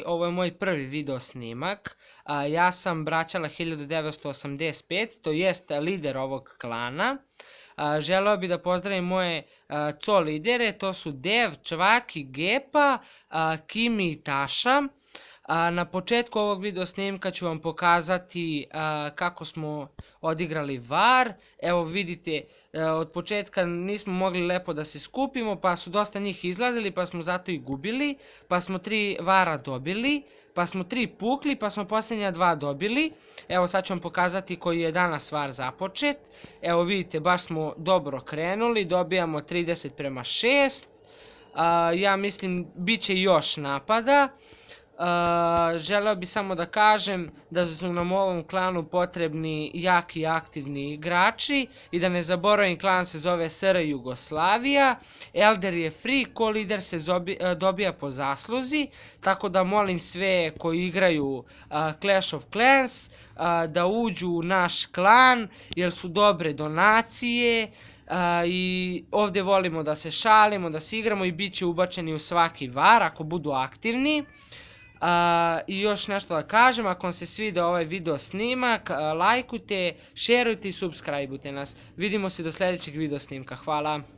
Ovo je moj prvi video snimak. Ja sam Braćala 1985, to jest lider ovog klana. Želeo bih da pozdravim moje co lidere, to su Dev, Čvaki, Gepa, Kimi i Taša. Na početku ovog video snimka ću vam pokazati kako smo odigrali var. Evo vidite, od početka nismo mogli lepo da se skupimo, pa su dosta njih izlazili, pa smo zato i gubili, pa smo 3 vara dobili, pa smo 3 pukli, pa smo posljednja 2 dobili. Evo sad ću vam pokazati koji je danas var započet. Evo vidite, baš smo dobro krenuli, dobijamo 30:6. Ja mislim bit će još napada. Želeo bih samo da kažem da su nam u ovom klanu potrebni jaki i aktivni igrači i da ne zaboravim, klan se zove SR Jugoslavija, Elder je free, ko lider se dobija po zasluzi, tako da molim sve koji igraju Clash of Clans da uđu u naš klan jer su dobre donacije. I ovdje volimo da se šalimo, da se igramo i bit će ubačeni u svaki var ako budu aktivni. I još nešto da kažem, ako vam se sviđa ovaj video snimak, lajkujte, šerujte i subscribeujte nas. Vidimo se do sljedećeg video snimka. Hvala.